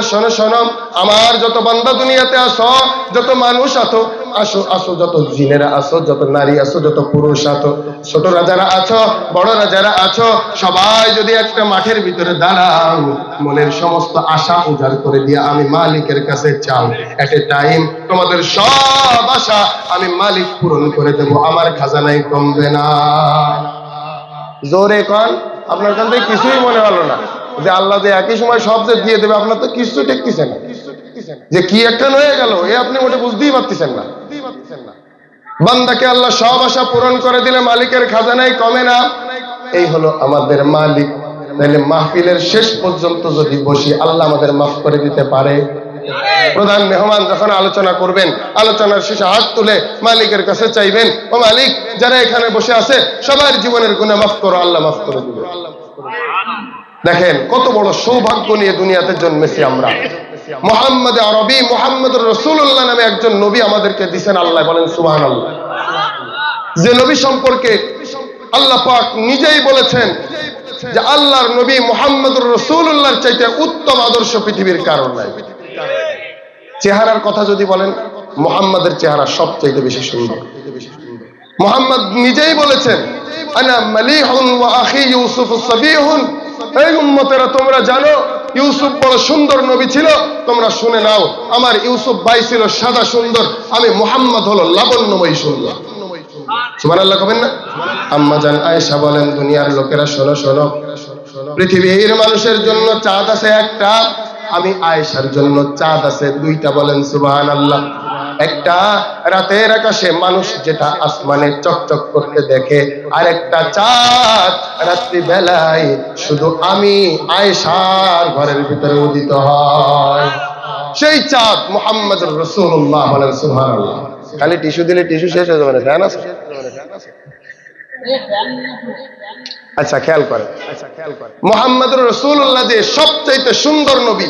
শোনো শোনো, আমার যত বান্দা দুনিয়াতে আসো, যত মানুষ আসো, আসো আসো, যত জিনেরা আসো, যত নারী আসো, যত পুরুষ আসো, ছোটরা যারা আছো, বড়রা যারা আছো, সবাই যদি একটা মাঠের ভিতরে দাঁড়াও, মনের সমস্ত আশা উজাড় করে দিয়ে আমি মালিকের কাছে চাও, এট এ টাইম তোমাদের সব আশা আমি মালিক পূরণ করে দেব, আমার খাজানায় কমবে না। জোরে কন, আপনার কাছে কিছুই মনে হলো না যে আল্লাহ যে একই সময় সব যে দিয়ে দেবে, আপনার তো কিছু ঠেকতেছে না, যে কি একটা হয়ে গেল এ আপনি ওটা বুঝতেই পারতেছেন না। বান্দাকে আল্লাহ সব আশা পূরণ করে দিলে মালিকের খাজানায় কমে না। এই হলো আমাদের মালিক। তাহলে মাহফিলের শেষ পর্যন্ত যদি বসি, আল্লাহ আমাদের মাফ করে দিতে পারে। প্রধান মেহমান যখন আলোচনা করবেন, আলোচনার শেষে হাত তুলে মালিকের কাছে চাইবেন, ও মালিক, যারা এখানে বসে আছে সবার জীবনের গুনাহ মাফ করো, আল্লাহ মাফ করে দিবে। দেখেন কত বড় সৌভাগ্য নিয়ে দুনিয়াতে জন্মেছি আমরা। মুহাম্মদ আরবি, মুহাম্মদুর রাসূলুল্লাহ নামে একজন নবী আমাদেরকে দিবেন, আল্লাহ বলেন সুবহানাল্লাহ। যে নবী সম্পর্কে আল্লাহ পাক নিজেই বলেছেন যে আল্লাহর নবী মুহাম্মদুর রাসূলুল্লাহর চাইতে উত্তম আদর্শ পৃথিবীর কারণ নাই। চেহারার কথা যদি বলেন, মুহাম্মাদের চেহারা সবচেয়ে বেশি সুন্দর। মুহাম্মদ নিজেই বলেছেন, আনা মালিহুন ওয়া আখি ইউসুফ সাবিহুন। এই উম্মতেরা, তোমরা জানো ইউসুফ বড় সুন্দর নবী ছিল, তোমরা শুনে নাও, আমার ইউসুফ ভাই ছিল সাদা সুন্দর, আমি মুহাম্মদ হলো লাবণ্যময় সুন্দর। সুবহানাল্লাহ কবেন না? আম্মা জান আয়েশা বলেন, দুনিয়ার লোকেরা শোনো শোনো, পৃথিবীর মানুষের জন্য চাঁদ আছে একটা, আমি আয়েশার জন্য চাঁদ আছে দুইটা। বলেন সুবহানাল্লাহ। একটা রাতের আকাশে মানুষ যেটা আসমানে চকচক করতে দেখে, আর একটা চাঁদ রাত্রি বেলায় শুধু আমি আয়েশার ঘরের ভিতরে উদিত হয়, সেই চাঁদ মুহাম্মদুর রাসূলুল্লাহ। বলেন সুবহানাল্লাহ। খালি টিস্যু দিলে টিস্যু শেষ হয়ে যাবে না, ফ্যান আছে? আচ্ছা খেয়াল করেন, মুহাম্মদুর রাসূলুল্লাহ যে সবচাইতে সুন্দর নবী,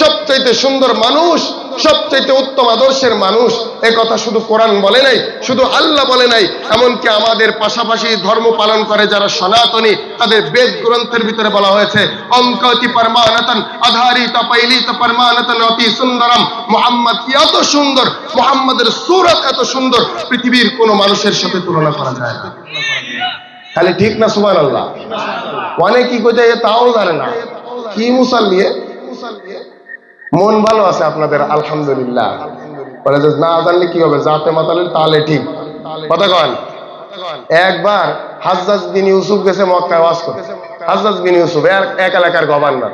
সবচাইতে সুন্দর মানুষ, সবচাইতে উত্তম আদর্শের মানুষ, এই কথা শুধু কোরআন বলে নাই, শুধু আল্লাহ বলে নাই, এমনকি আমাদের পাশাপাশি ধর্ম পালন করে যারা সনাতনী, তাদের বেদ গ্রন্থের ভিতরে বলা হয়েছে, অঙ্কতি পরমানতন আধারি তপাইলি তো পরমানতন অতি সুন্দরম। মুহাম্মদ কি এত সুন্দর, মুহাম্মদের সূরত এত সুন্দর, পৃথিবীর কোনো মানুষের সাথে তুলনা করা যায় না। খালি ঠিক না? সুবহানাল্লাহ। অনেক কি কইতে তাও জানে না, কি মুসাল্লি, মন ভালো আছে আপনাদের আলহামদুলিল্লাহ। বলে যে না জানলে কি হবে, জাতে মাতালের তালে ঠিক কথা কন। একবার হাজ্জাজ বিন ইউসুফ গেছে মক্কায় ওয়াজ করতে। হাজ্জাজ বিন ইউসুফ এক এলাকার গভর্নর,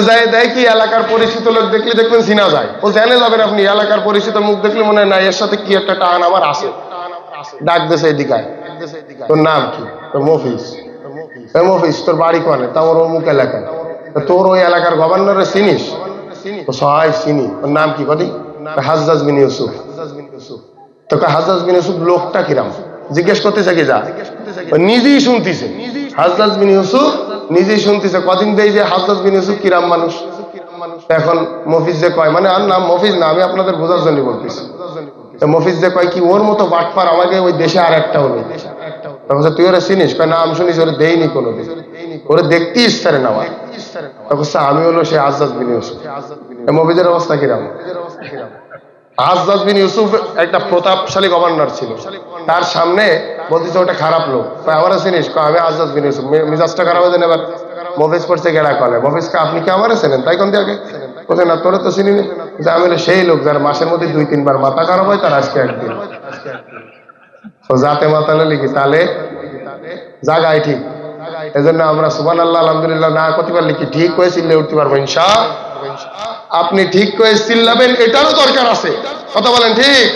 যাই দেখি এলাকার পরিচিত লোক দেখলে দেখবেন চিনা যায়, ও জেনে যাবেন আপনি, এলাকার পরিচিত মুখ দেখলে মনে হয় না এর সাথে কি একটা টান আমার আছে। ডাক দেশে এদিকায়, তোর নাম কি? মফিজ। মফিজ, তোর বাড়ি কোনে? তা ওর অমুক এলাকায়। তোর ওই এলাকার গভর্নরে চিনিস? সবাই চিনি। ওর নাম কি? কদি হাজ্জাজ বিন ইউসুফ। তোকে হাজ্জাজ বিন ইউসুফ লোকটা কিরাম জিজ্ঞেস করতেছে কি? যা নিজেই শুনতেছে, হাজ্জাজ বিন ইউসুফ নিজেই শুনতেছে কদিন দেই যে হাজ্জাজ বিন ইউসুফ কিরাম মানুষ। এখন মফিজ যে কয়, মানে আর নাম মফিজ না, আমি আপনাদের বোঝার জন্য বলতেছি। মফিজ যে কয় কি ওর মতো বাটপার আমাকে ওই দেশে আর একটা হলো। তুই ওরা চিনিস? কয় নাম শুনিস, ওরা দেয়নি কোনোদিন, ওরা দেখতে ইস্তারে নেওয়া। আমি হলো সে হাজ্জাজ বিন ইউসুফ। মফিজের অবস্থা কিরাম? হাজ্জাজ বিন ইউসুফ একটা প্রতাপশালী গভর্নর ছিল, তার সামনে বলতেছে ওটা খারাপ লোক। আমারও চিনিস? আমি হাজ্জাজ বিন ইউসুফ। মিজাজটা খারাপ হয়ে যায়। এবার মফিজ পড়ছে গেড়া কলে, মফিজকে আপনি কি আমার চেনেন? তাই কোন দিয়ে বলছে না, তোরে তো চিনি না। আমি হলো সেই লোক যার মাসের মধ্যে 2-3 বার মাথা খারাপ হয়, তার আজকে একদিন জাতে মাতালে লিখি তাহলে জাগায় ঠিক। এজন্য আমরা সুবহানাল্লাহ আলহামদুলিল্লাহ না করতে পারলে কি ঠিক হয়ে চিল্লে উঠতে পারবো ইনশাআল্লাহ। আপনি ঠিক করে চিল্লাবেন এটারও দরকার আছে, কথা বলেন ঠিক?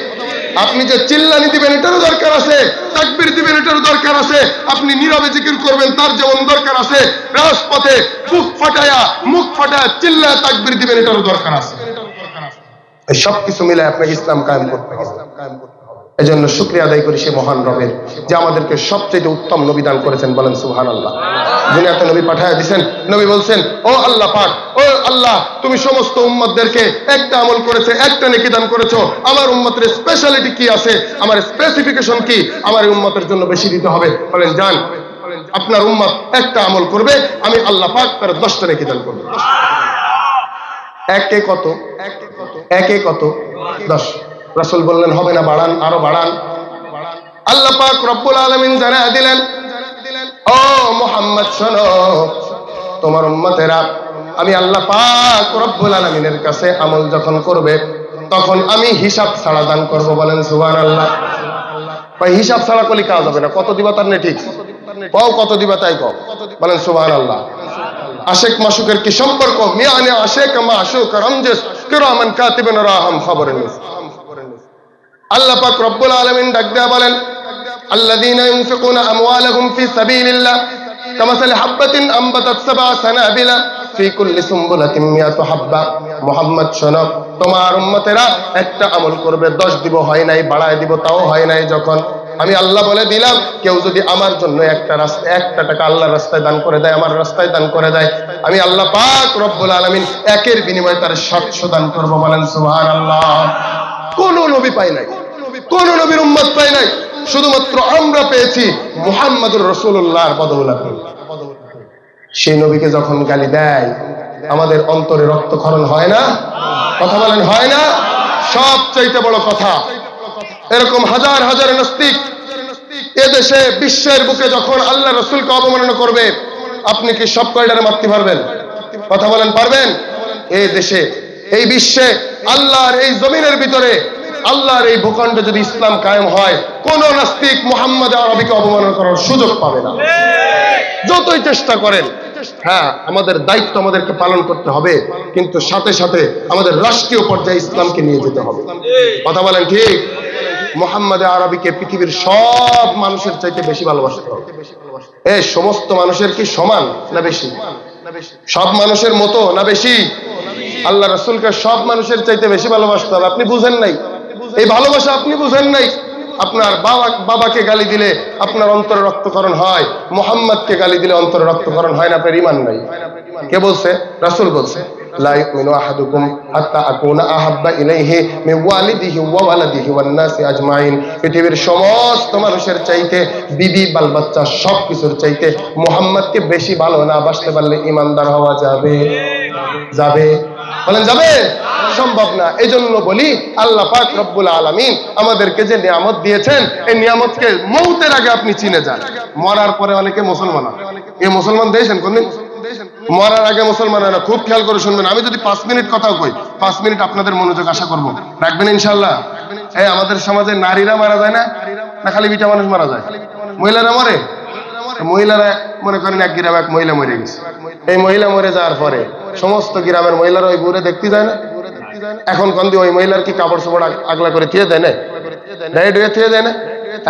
আপনি যে চিল্লানি দিবেন এটারও দরকার আছে, তাকবীর দিবেন এটারও দরকার আছে, আপনি নীরবে জিকির করবেন তার যেমন দরকার আছে, রাজপথে মুখ ফাটায়া চিল্লায় তাকবীর দিবেন এটারও দরকার আছে। এই সব কিছু মিলে আপনাকে ইসলাম কায়েম করতে হবে। এজন্য শুকরিয়া আদায় করি সে মহান রবের যে আমাদেরকে সবচেয়ে উত্তম নবী দান করেছেন। বলেন সুবহানাল্লাহ। দুনিয়াতে নবী পাঠায় দিয়েছেন, নবী বলছেন, ও আল্লাহ পাক, ও আল্লাহ, তুমি সমস্ত উম্মতদেরকে একটা আমল করেছে, একটা নেকি দান করেছো, আমার উম্মতের স্পেশালিটি কি আছে, আমার স্পেসিফিকেশন কি, আমার উম্মতের জন্য বেশি দিতে হবে। বলেন জান, আপনার উম্মত একটা আমল করবে, আমি আল্লাহ পাক তার 10টা নেকি দান করব। একে কত? একে কত? 10। রাসূল বললেন হবে না, বাড়ান, আরো বাড়ান। আল্লাহ পাক রব্বুল আলামিন জানায়া দিলেন, ও মুহাম্মদ শোনো, তোমার উম্মতেরা আমি আল্লাহ পাক রব্বুল আলামিনের কাছে আমল যখন করবে তখন আমি হিসাব ছাড়া দান করব। বলেন সুবহানাল্লাহ। ভাই হিসাব ছাড়া করলে কাজ হবে না। কত দিবা তার নেই ঠিক, কও কত দিবা তাই কও। বলেন সুবহানাল্লাহ। আশেক মাসুকের কি সম্পর্ক? মিয়ানে আশেক মাসুক রমজেস কিরামান কাতিবিন রাহাম খবরেন। আল্লাহ পাক রব্বুল আলামিন ডাক দেয়া বলেন, আল্লাযীনা ইউনফিকুনা আমওয়ালাহুম ফি সাবিলিল্লাহ কামাসালি হাববাতিন আমবাতাত সাবআ সানাবিলা ফি কুল্লি সুমবুলাতিন মিয়াতু হাব্বা। মুহাম্মদ শোনো, তোমার উম্মতেরা একটা আমল করবে, 10 দিব, হয় নাই, বাড়ায় দিব, তাও হয় নাই। যখন আমি আল্লাহ বলে দিলাম কেউ যদি আমার জন্য একটা টাকা আল্লাহর রাস্তায় দান করে দেয়, আমার রাস্তায় দান করে দেয়, আমি আল্লাহ পাক রব্বুল আলামিন একের বিনিময়ে তার 700 দান করব। বলেন সুবহানাল্লাহ। কোন নবী পাই নাই, কোন নবীর উম্মত পাই নাই, শুধুমাত্র আমরা পেয়েছি মুহাম্মদুর রাসূলুল্লাহর বদৌলতে। সেই নবীকে যখন গালি দেয় আমাদের অন্তরে রক্তক্ষরণ হয় না? কথা বলেন হয় না? সবচাইতে বড় কথা, এরকম হাজার হাজার নাস্তিক এদেশে বিশ্বের বুকে যখন আল্লাহ রাসূলকে অবমাননা করবে, আপনি কি সব কয়টারে মারতে পারবেন? কথা বলেন পারবেন? এই দেশে, এই বিশ্বে, আল্লাহর এই জমিনের ভিতরে, আল্লাহর এই ভূখণ্ডে যদি ইসলাম কায়েম হয়, কোন নাস্তিক মুহাম্মদ আরবিকে অবমাননা করার সুযোগ পাবে না, যতই চেষ্টা করেন। হ্যাঁ, আমাদের দায়িত্ব আমাদেরকে পালন করতে হবে, কিন্তু সাথে সাথে আমাদের রাষ্ট্রীয় পর্যায়ে ইসলামকে নিয়ে যেতে হবে। কথা বলেন ঠিক? মুহাম্মদ আরবিকে পৃথিবীর সব মানুষের চাইতে বেশি ভালোবাসতে হবে। এই সমস্ত মানুষের কি সমান না বেশি? সব মানুষের মতো না বেশি? আল্লাহ রাসূলকে সব মানুষের চাইতে বেশি ভালোবাসতে হবে। আপনি বুঝেন নাই এই ভালোবাসা, আপনি বুঝেন নাই। আপনার বাবাকে গালি দিলে আপনার অন্তরে রক্তক্ষরণ হয়, মুহাম্মদকে গালি দিলে অন্তরে রক্তক্ষরণ হয় না। আপনার ঈমান নাই। কে বলছে? রাসূল বলছে, লা ইউমিনু আহাদুকুম হাত্তা আকুনা আহাব্বা ইলাইহি মিন ওয়ালিদিহি ওয়া ওয়ালাদিহি ওয়ান নাসি আজমাইন। পৃথিবীর সমস্ত মানুষের চাইতে, বিবি বাল বাচ্চা সবকিছুর চাইতে মুহাম্মদকে বেশি ভালো না বাসতে পারলে ঈমানদার হওয়া যাবে? যাবে? বলেন যাবে? সম্ভব না। এজন্য বলি আল্লাহ পাক রব্বুল আলামিন আমাদেরকে যে নিয়ামত দিয়েছেন, এই নিয়ামতকে মৌতের আগে আপনি চিনে যান। মরার পরে অনেকে মুসলমান হয়। এই মুসলমান দিয়েছেন কোনদিন? মরার আগে মুসলমান হয় না। খুব খেয়াল করে শুনবেন। আমি যদি 5 মিনিট কথাও কই, 5 মিনিট আপনাদের মনোযোগ আশা করব, রাখবেন ইনশাআল্লাহ। এই আমাদের সমাজে নারীরা মারা যায় না? না খালি বিটা মানুষ মারা যায়? মহিলারা মরে? মহিলারা মনে করেন এক গ্রামে এক মহিলা মরে গেছে। এই মহিলা মরে যাওয়ার পরে সমস্ত গ্রামের মহিলারা ওই বুড়ে দেখতে যায় না? এখন কন্দি ওই মহিলার কি কাপড় চোপড় আগলা করে থিয়ে দেয় না? থিয়ে দেয় না?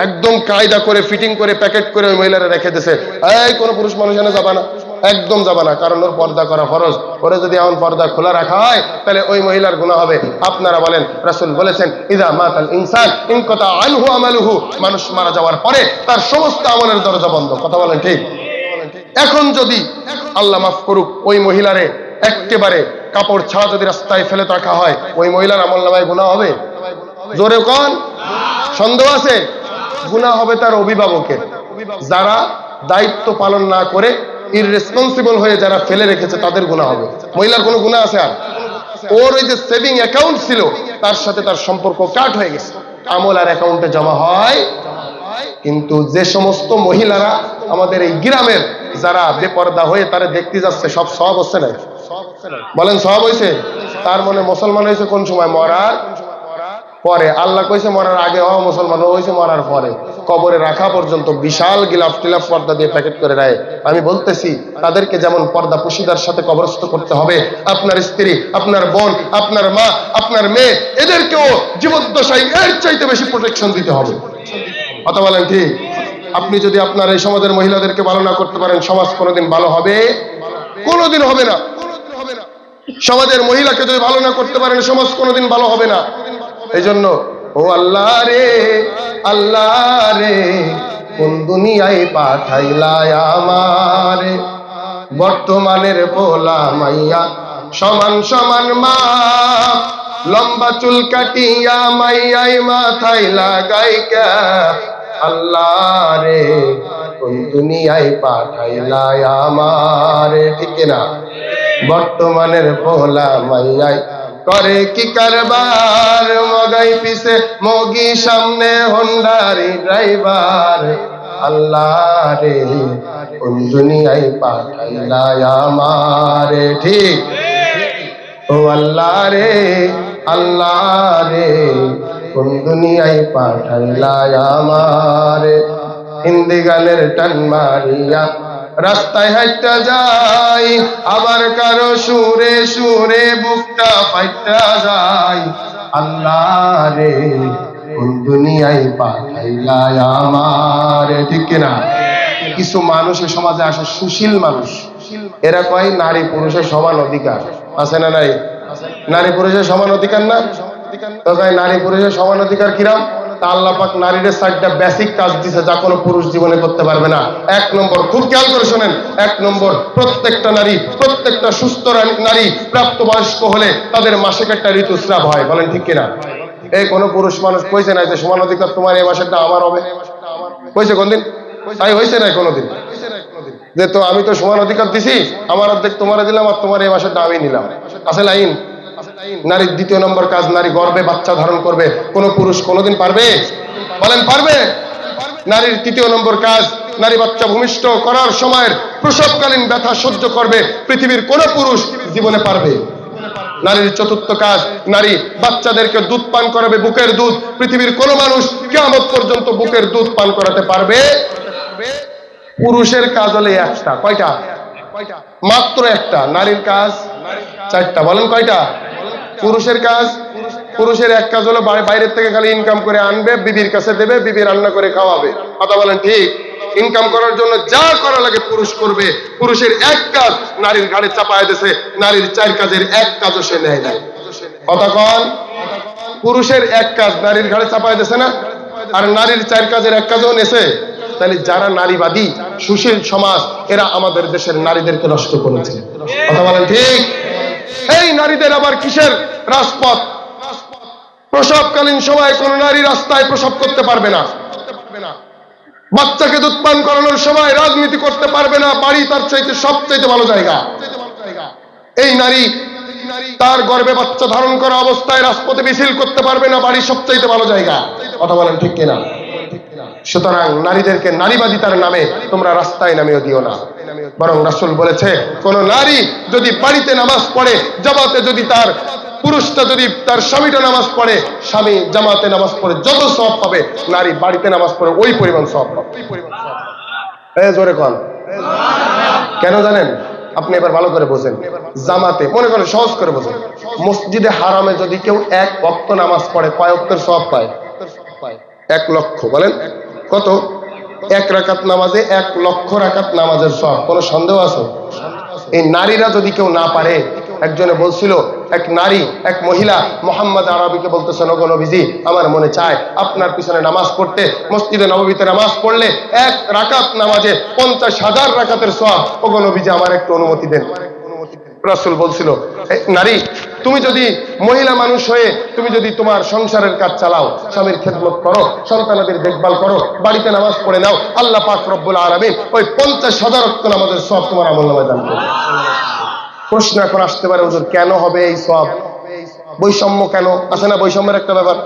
একদম কায়দা করে ফিটিং করে প্যাকেট করে ওই মহিলারা রেখে দিয়েছে। এই কোনো পুরুষ মানুষ এনে যাবা না, একদম যাবা না, কারণ ওর পর্দা করা ফরজ। ওরে যদি এমন পর্দা খোলা রাখা হয় তাহলে ওই মহিলার গুনাহ হবে। আপনারা বলেন, রাসূল বলেছেন, ইযা মাতাল ইনসান ইনকাতা আনহু আমালুহু, মানুষ মারা যাওয়ার পরে তার সমস্ত আমলের দরজা বন্ধ। কথা বলেন ঠিক? এখন যদি আল্লাহ মাফ করুক ওই মহিলারে একেবারে কাপড় ছাড়া যদি রাস্তায় ফেলে রাখা হয়, ওই মহিলার আমলনামায় গুনাহ হবে? জোরে কোন? সন্দেহ আছে? গুনাহ হবে তার অভিভাবকের, যারা দায়িত্ব পালন না করে ইররেসপন্সিবল হয়ে যারা ফেলে রেখেছে তাদের গুনাহ হবে। মহিলার কোনো গুনাহ আছে? আর ওর ওই যে সেভিং অ্যাকাউন্ট ছিল তার সাথে তার সম্পর্ক কাট হয়ে গেছে, আমল আর অ্যাকাউন্টে জমা হয়। কিন্তু যে সমস্ত মহিলারা আমাদের এই গ্রামের যারা বেপরদা হয়ে তারা দেখতে যাচ্ছে, সব সওয়াব হচ্ছে না? বলেন সওয়াব হয়েছে? তার মানে মুসলমান হয়েছে কোন সময়? মরার পরে। আল্লাহ কইছে মরার আগে হওয়া মুসলমান, হয়েছে মরার পরে। কবরে রাখা পর্যন্ত বিশাল গিলাফ টিলাফ পর্দা দিয়ে প্যাকেট করে রায়। আমি বলতেছি তাদেরকে যেমন পর্দা পুশিদার সাথে কবরস্থ করতে হবে, আপনার স্ত্রী, আপনার বোন, আপনার মা, আপনার মেয়ে, এদেরকেও জীবদ্দশায় এর চাইতে বেশি প্রোটেকশন দিতে হবে। কথা বলেন ঠিক? আপনি যদি আপনার এই সমাজের মহিলাদেরকে ভালো না করতে পারেন, সমাজ কোনোদিন ভালো হবে? কোনোদিন হবে না। সমাজের মহিলাকে যদি ভালো না করতে পারেন, সমাজ কোনোদিন ভালো হবে না। এই জন্য ও আল্লাহ রে, আল্লাহ রে, কোন দুনিয়ায় পাঠাইলা আমারে, বর্তমানের পোলা মাইয়া সমান সমান মা, লম্বা চুল কাটিয়া মাইয়াই মাথায় লাগাই ক্যাপ, আল্লাহ রে কোন দুনিয়ায় পাঠাইলা আমারে। ঠিক না? বর্তমানের পোলা মাইয়াই করে কি কারবার, মগাই পিছে মগি সামনে হোন্ডারি ড্রাইভার। আল্লাহ রে কোন দুনিয়ায় পাঠাইলা আমারে, ঠিক ও আল্লাহ রে, আল্লাহ রে কোন দুনিয়ায় পাঠাইলা আমারে। হিন্দি গানের টান মারিয়া রাস্তায় হাইটা যাই, আবার কারো সুরে সুরে বুকটা ফাইটা যায়। আল্লাহ রে কোন দুনিয়ায় পাঠাইলা আমারে, ঠিক কিনা? কিছু মানুষের সমাজে আসে সুশীল মানুষ, এরা কয় নারী পুরুষের সমান অধিকার আছে না নাই? নারী পুরুষের সমান অধিকার না? তো কয় নারী পুরুষের সমান অধিকার কিরাম? তা আল্লাহ পাক নারীর চারটা বেসিক কাজ দিছে যা কোনো পুরুষ জীবনে করতে পারবে না। এক নম্বর, খুব খেয়াল করে শোনেন, এক নম্বর, প্রত্যেকটা নারী, প্রত্যেকটা সুস্থ নারী প্রাপ্তবয়স্ক হলে তাদের মাসিক একটা ঋতুস্রাব হয়। বলেন ঠিক কিনা? এই কোন পুরুষ মানুষ কইছে না যে সমান অধিকার তোমার এই মাসেরটা আমার হবে? কইছে কোনদিন? তাই হয়েছে না কোনোদিন যে তো আমি তো সমান অধিকার দিছি, আমার অর্ধেক তোমার দিলাম আর তোমার এই মাসেরটা আমি নিলাম? আছে লাইন? নারীর দ্বিতীয় নম্বর কাজ, নারী গর্ভে বাচ্চা ধারণ করবে। কোন পুরুষ কোনোদিন পারবে? বলেন পারবে? নারীর তৃতীয় নম্বর কাজ, নারী বাচ্চা ভূমিষ্ঠ করার সময়ের প্রসবকালীন ব্যথা সহ্য করবে। পৃথিবীর কোন পুরুষ জীবনে পারবে? নারীর চতুর্থ কাজ, নারী বাচ্চাদেরকে দুধ পান করাবে, বুকের দুধ। পৃথিবীর কোন মানুষ কিয়ামত পর্যন্ত বুকের দুধ পান করাতে পারবে? পুরুষের কাজ হলে একটা। কয়টা? মাত্র একটা। নারীর কাজ চারটা। বলেন কয়টা? পুরুষের কাজ, পুরুষের এক কাজ হলো বাইরের থেকে খালি ইনকাম করে আনবে, বিবির কাছে দেবে, বিবি রান্না করে খাওয়াবে। কথা বলেন ঠিক? ইনকাম করার জন্য যা করা লাগে পুরুষ করবে। পুরুষের এক কাজ নারীর ঘাড়ে চাপায় দিয়েছে, নারীর চার কাজের এক কাজও সে নেয় নাই। কথা কন? পুরুষের এক কাজ নারীর ঘাড়ে চাপায় দিয়েছে না, আর নারীর চার কাজের এক কাজও নেছে। তাহলে যারা নারীবাদী সুশীল সমাজ, এরা আমাদের দেশের নারীদেরকে নষ্ট করেছে। কথা বলেন ঠিক? এই নারীদের আবার কিসের রাজপথ? প্রসবকালীন সময় কোন নারী রাস্তায় প্রসব করতে পারবে না, বাচ্চাকে দুধ পান করানোর সময় রাজনীতি করতে পারবে না। বাড়ি তার চাইতে সবচাইতে ভালো জায়গা। এই নারী তার গর্ভে বাচ্চা ধারণ করা অবস্থায় রাজপথে মিছিল করতে পারবে না, বাড়ি সবচাইতে ভালো জায়গা। কথা বলেন ঠিক কিনা? সুতরাং নারীদেরকে নারীবাদিতার নামে তোমরা রাস্তায় নামিয়ে দিও না। বরং রাসূল বলেছে, কোন নারী যদি বাড়িতে নামাজ পড়ে, জামাতে যদি তার পুরুষটা যদি তার স্বামীটা নামাজ পড়ে, স্বামী জামাতে নামাজ পড়ে যত সওয়াব পাবে, নারী বাড়িতে নামাজ পড়ে ওই পরিমাণ সওয়াব পাবে। এই জোরে কোন? কেন জানেন? আপনি এবার ভালো করে বোঝেন। জামাতে, মনে করেন সহজ করে বোঝেন, মসজিদে হারামে যদি কেউ এক ওয়াক্ত নামাজ পড়ে, কয় ওয়াক্তের সওয়াব পায়? 1 লক্ষ। বলেন কত? 1 রাকাত নামাজে 1 লক্ষ রাকাত নামাজের সওয়াব। কোনো সন্দেহ আছে? এই নারীরা যদি কেউ না পারে, একজনে বলছিল, এক নারী, এক মহিলা মুহাম্মদ আরবিকে বলতেছেন, ওগো নবীজি, আমার মনে চায় আপনার পিছনে নামাজ পড়তে। মসজিদে নববীতে নামাজ পড়লে 1 রাকাত নামাজে 50,000 রাকাতের সওয়াব। ওগো নবীজি, আমার একটু অনুমতি দেন। রাসূল বলছিল, নারী, তুমি যদি মহিলা মানুষ হয়ে তুমি যদি তোমার সংসারের কাজ চালাও, স্বামীর খেদমত করো, সন্তানাদের দেখভাল করো, বাড়িতে নামাজ পড়ে নাও, আল্লাহ পাক রব্বুল আলামিন ওই 50,000 ওয়াক্ত নামাজের সওয়াব তোমার আমলনামায় দান করবে। প্রশ্ন এখন আসতে পারে, হুজুর কেন হবে এই সওয়াব? বৈষম্য কেন? আছে না বৈষম্যের একটা ব্যাপার?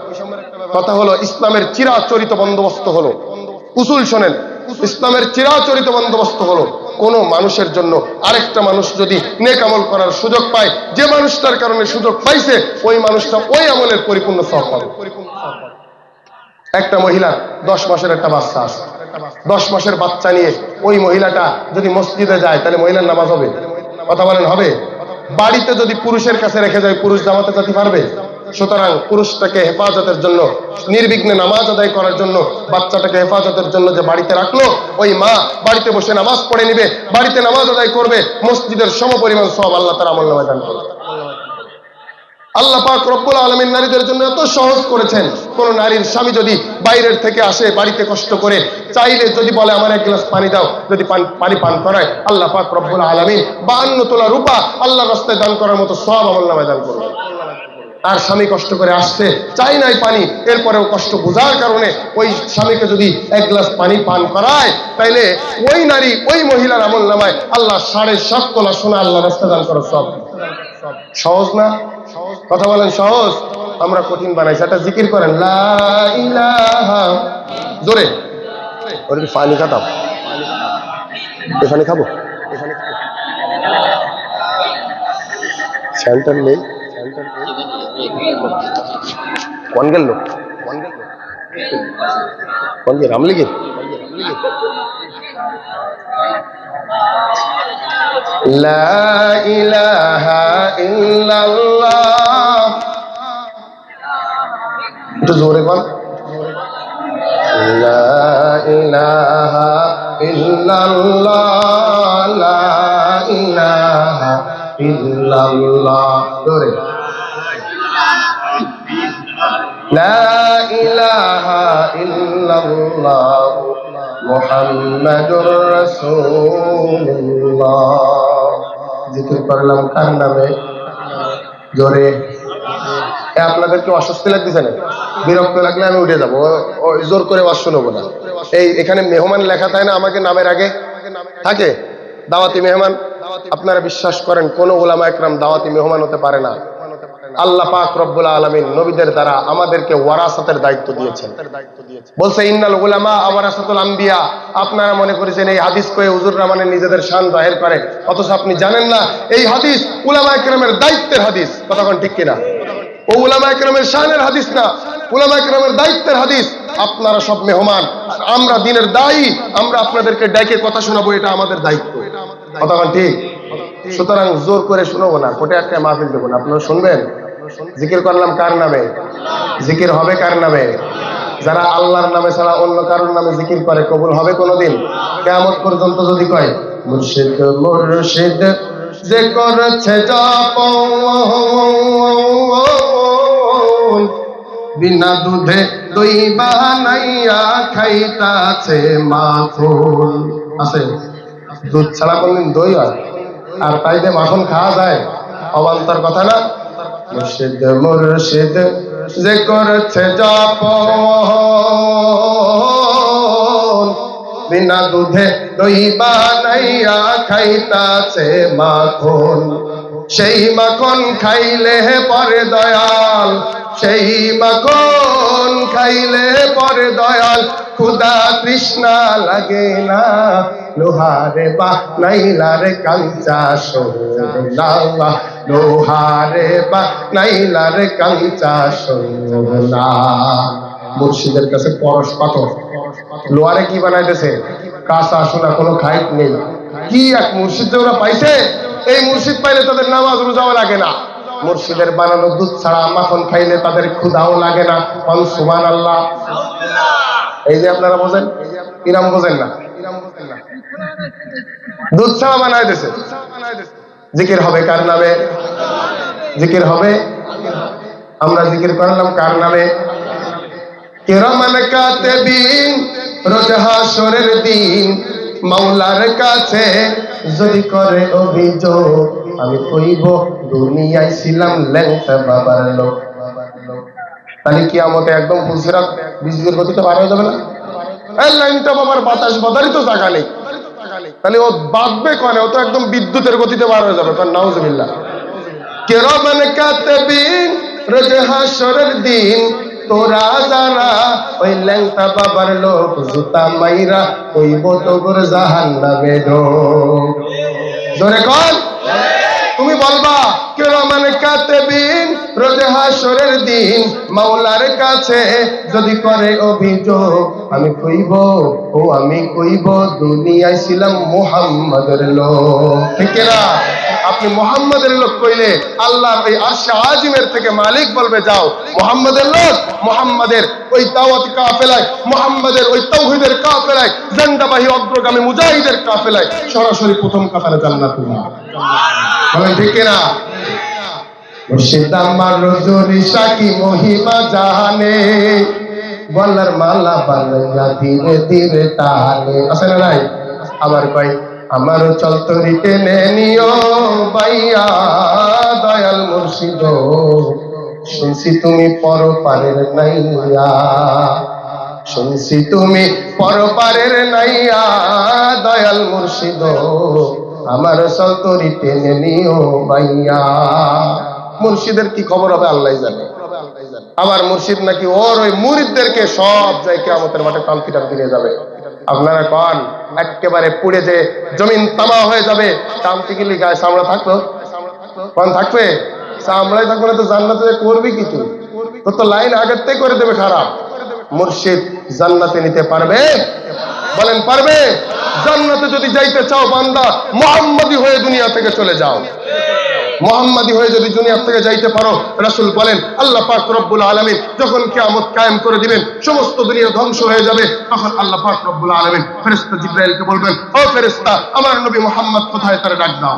কথা হলো, ইসলামের চিরাচরিত বন্দোবস্ত হলো, উসুল শোনেন, ইসলামের চিরাচরিত বন্দোবস্ত হলো, কোন মানুষের জন্য আরেকটা মানুষ যদি নেক আমল করার সুযোগ পায়, যে মানুষটার কারণে সুযোগ পাইছে ওই মানুষটা ওই আমলের পরিপূর্ণ সওয়াব পাবে। একটা মহিলা 10 মাসের একটা বাচ্চা আছে, 10 মাসের বাচ্চা নিয়ে ওই মহিলাটা যদি মসজিদে যায়, তাহলে মহিলার নামাজ হবে? কথা বলেন হবে? বাড়িতে যদি পুরুষের কাছে রেখে যায়, পুরুষ জামাতে যেতে পারবে? সুতরাং পুরুষটাকে হেফাজতের জন্য, নির্বিঘ্নে নামাজ আদায় করার জন্য, বাচ্চাটাকে হেফাজতের জন্য যে বাড়িতে রাখলো, ওই মা বাড়িতে বসে নামাজ পড়ে নিবে, বাড়িতে নামাজ আদায় করবে, মসজিদের সমপরিমাণ সওয়াব আল্লাহ তাআলা আমলনামায় দান করবে। আল্লাহ পাক রব্বুল আলামিন নারীদের জন্য এত সহজ করেছেন। কোন নারীর স্বামী যদি বাইরের থেকে আসে, বাড়িতে কষ্ট করে, চাইলে যদি বলে আমার 1 গ্লাস পানি দাও, যদি পানি পান করায়, আল্লাহ পাক রব্বুল আলামিন 52 তোলা রূপা আল্লাহর রাস্তায় দান করার মতো সওয়াব আমলনামায় দান করবে। আর স্বামী কষ্ট করে আসছে, চাই নাই পানি, এরপরেও কষ্ট বোঝার কারণে ওই স্বামীকে যদি এক গ্লাস পানি পান করায়, তাইলে ওই নারী ওই মহিলার আমল নামায় আল্লাহ 7.5 তোলা সোনা আল্লাহ রাস্তায় দান করার সব। সহজ না? কথা বলেন সহজ? আমরা কঠিন বানাইছি। একটা জিকির করেন, লা ইলাহা, জোরে। ওর পানি খাতাম, এখানে খাবো, এখানে খাবো, সেন্টার নেই, কোন গেল, কোন গেল রামলিগে, লা ইলাহা ইল্লাল্লাহ, একটু জোরে বল, লা ইলাহা ইল্লাল্লাহ, লা ইলাহা ইল্লাল্লাহ, জোরে, লা ইলাহা ইল্লাল্লাহ মুহাম্মাদুর রাসূলুল্লাহ। জিকির করলাম কার নামে? জোরে। আপনাদের কি অস্বস্তি লাগতেছে না? বিরক্ত লাগলে আমি উঠে যাবো, জোর করে ওয়াজ শুনবো না। এই এখানে মেহমান লেখা থাকে না আমাকে নামের আগে থাকে, দাওয়াতি মেহমান। আপনারা বিশ্বাস করেন কোন উলামা একরাম দাওয়াতি মেহমান হতে পারে না। আল্লাহ পাক রব্বুল আলামিন নবীদের দ্বারা আমাদেরকে ওয়ারাসাতের দায়িত্ব দিয়েছেন। বলছে ইন্নাল উলামা ওয়ারাসাতুল আম্বিয়া। আপনারা মনে করেছেন এই হাদিস কয়ে হুজুররা মানে নিজেদের শান জাহির করে, অথচ আপনি জানেন না এই হাদিস উলামা একরামের দায়িত্বের হাদিস। কথা কোন ঠিক কিনা? ও উলামা একরামের শানের হাদিস না, উলামা একরামের দায়িত্বের হাদিস। আপনারা সব মেহমান, আমরা দিনের দায়ী, আমরা আপনাদেরকে ডেকে কথা শোনাবো, এটা আমাদের দায়িত্ব। কথা কোন ঠিক? সুতরাং জোর করে শুনবো না, কোটে একটা মাহফিল দেবো না, আপনারা শুনবেন। জিকির করলাম কার নামে? জিকির হবে কার নামে? যারা আল্লাহর নামে ছাড়া অন্য কারোর নামে জিকির করে কবুল হবে কোনোদিন? কিয়ামত পর্যন্ত যদি কয় মুর্শিদ মুর্শিদ যে করছে যাপন, বিনা দুধে দই বানাইয়া খাইতাছে মাখন। আছে দুধ ছাড়া কোনদিন দই হয়? আর তাই দিয়ে মাখন খাওয়া যায়? অবান্তর কথা না? মুর্শিদ মুর্শিদ যে করছে যাপন, বিনা দুধে দই বানাইয়া খাইতাছে মাখন। সেই মাখন খাইলে পরে দয়াল, সেই মাখন খাইলে পরে দয়াল, ক্ষুধা তৃষ্ণা লাগে না। লোহারে বা নাইলারে কাঞ্চা সোনা, লোহারে বা নাইলারে কাঞ্চা সোনা। মুর্শিদের কাছে পরশ পাথর, লোহারে কি বানাইতেছে? কাঁচা সোনা, কোনো খাইট নেই। কি এক মুর্শিদ ওরা পাইছে! এই মুর্শিদ পাইলে তাদের নামাজ রোজাও লাগে না। মুর্শিদের বানানো দুধ ছাড়া মাখন খাইলে তাদের ক্ষুধাও লাগে না। সুবহানাল্লাহ। এই যে আপনারা বোঝেন, ইরাম বোঝেন না, দুধ ছাড়া বানাই দিয়েছে। জিকির হবে কার নামে? জিকির হবে, আমরা জিকির করলাম কার নামে? কিরামান কাতিবিন রোজ হাসরের দিন মাওলার কাছে যদি করে অভিযোগ, আমি কইব দুনিয়ায় ছিলাম ল্যাংটা বাবার লোক। তাহলে কিয়ামতে একদম ফুলসিরাত বিজলির গতিতে পার হয়ে যাবে না? ল্যাংটা বাবার বাতাস বাদারই তো জায়গা নেই, তাহলে ও বাঁধবে কনে? ও তো একদম বিদ্যুতের গতিতে বার হয়ে যাবে। কারণ নাউজুবিল্লাহ। কিরামান কাতিবিন রোজ হাসরের দিন তোরা যারা ওই ল্যাংটা বাবার লোক, জুতা মাইরা কইব তোর জাহান্নামে ঢোক। জোরে কর, তুমি বলবা কিরামান কাতিবিন রোজ হাসরের দিন মাওলার কাছে যদি করে অভিযোগ, আমি কইব ও আমি কইব দুনিয়ায় ছিলাম মুহাম্মাদের লোক। ঠিক না? আপনি মুহাম্মাদের লোক কইলে আল্লাহ এই আরশে আজিমের থেকে মালিক বলবে যাও মুহাম্মাদের লোক, মুহাম্মাদের ওই দাওয়াতি কাফেলায়, মুহাম্মাদের ওই তাওহীদের কাফেলায়, জান্নাবাহী অগ্রগামী মুজাহিদের কাফেলায় সরাসরি প্রথম কাতারে জান্নাতে না। বলেন ঠিক না? মুর্শিদ আমার রজনী সাকি মহিমা জানে, গলার মালা বানাইয়া ধীরে ধীরে টানে। আছে না নাই? আবার কয় আমার চলতরি টেনে নিও বাইয়া দয়াল মুর্শিদ, শুনছি তুমি পরপারের নাইয়া, শুনছি তুমি পরপারের নাইয়া, দয়াল মুর্শিদ আমার সতরি টেনে নিও ভাইয়া। মুর্শিদের কি খবর হবে আল্লাহ জানে। আবার মুর্শিদ নাকি ওর ওই মুরিদদেরকে সব জায়গায় কিয়ামতের মাঠে টানতে টানতে নিয়ে যাবে। আপনারা কন একেবারে পুড়ে যে জমিন তামা হয়ে যাবে, টানতে গেলে গায়ে চামড়া থাকলো? কন থাকবে? চামড়াই থাকবে না তো জান্নাতে করবি কি? তুই তো লাইন আগের থেকে করে দেবে খারাপ। মুর্শিদ জান্নাতে নিতে পারবে? বলেন পারবে? জান্নাতে যদি যাইতে চাও বান্দা, মুহাম্মাদি হয়ে দুনিয়া থেকে চলে যাও। মুহাম্মাদি হয়ে যদি দুনিয়া থেকে যাইতে পারো, রাসূল বলেন আল্লাহ পাক রব্বুল আলামিন যখন কিয়ামত কায়েম করে দিবেন, সমস্ত দুনিয়া ধ্বংস হয়ে যাবে, তখন আল্লাহ পাক রব্বুল আলামিন ফেরেশতা জিবরাইলকে বলবেন, ও ফেরেশতা আমার নবী মুহাম্মদ কোথায়, তার ডাক দাও।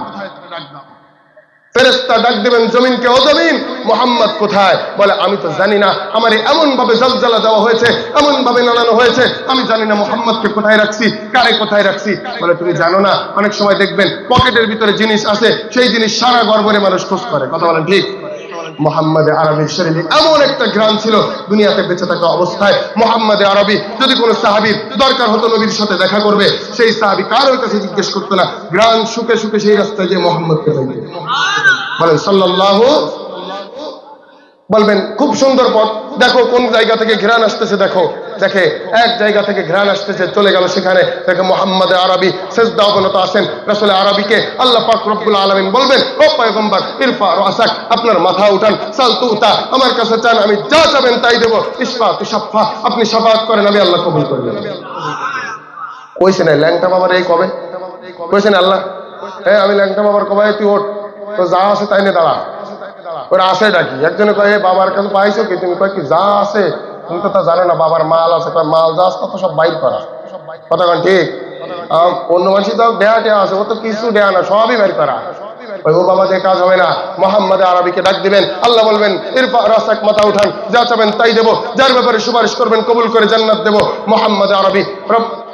ফেরেশতা ডাক দিবেন জমিনকে, ও জমিন মুহাম্মদ কোথায়? বলে আমি তো জানি না, আমার এমন ভাবে জলজালা দেওয়া হয়েছে, এমন ভাবে নাড়ানো হয়েছে, আমি জানি না মুহাম্মদকে কোথায় রাখছি, কারে কোথায় রাখছি। বলে তুমি জানো না? অনেক সময় দেখবেন পকেটের ভিতরে জিনিস আছে, সেই জিনিস সারা গর্ভরে মানুষ খোঁজ করে। কথা বলেন ঠিক? মুহাম্মদে আরবির শরীরে এমন একটা ঘ্রাণ ছিল, দুনিয়াতে বেঁচে থাকা অবস্থায় মুহাম্মদে আরবি যদি কোনো সাহাবীর দরকার হতো নবীর সাথে দেখা করবে, সেই সাহাবী কারোর কাছে জিজ্ঞেস করতো না, ঘ্রাণ শুকে শুকে সেই রাস্তায় যে মুহাম্মদকে পাইতো। বলেন সাল্লাল্লাহু, বলবেন খুব সুন্দর পথ, দেখো কোন জায়গা থেকে ঘ্রাণ আসতেছে, দেখো দেখে এক জায়গা থেকে ঘ্রাণ আসতেছে, চলে গেল সেখানে, দেখে মুহাম্মদে আরবি সিজদা অবনত আছেন। রাসূল আরবিকে আল্লাহ পাক রব্বুল আলামিন বলবেন, ও পয়গম্বর ইরফা রাসাক, আপনার মাথা উঠান, সাল তুতা, আমার কাছে চান, আমি যা চাবেন তাই দেব, ইশফা তুশাফা, আপনি শাফাআত করেন, আমি আল্লাহ কবুল করবেন। কইছেন ল্যাংটা বাবার এই কবে কইছেন আল্লাহ, হ্যাঁ আমি ল্যাংটা বাবার কবে, তুই ওঠ, তো যা আছে তাই নিয়ে দাঁড়া। ওরা আসে ডাকি, একজনে কয়ে বাবার কাছে পাইছো কি? তুমি কয় কি যা আছে, তুমি তো তা জানো না, বাবার মাল আছে, মাল যা আছে তো সব বাইর করা। কথা কন ঠিক? অন্য মানুষ তো দেয়া টেয়া আছে, ও তো কিছু দেয়া না, সবই বের করা। ও বাবা দিয়ে কাজ হবে না, মুহাম্মদে আরবিকে ডাক দিবেন, আল্লাহ বলবেন ইরফা রাসাক, মাথা উঠান, যা চাবেন তাই দেব, যার ব্যাপারে সুপারিশ করবেন কবুল করে জান্নাত দেব। মুহাম্মদে আরবি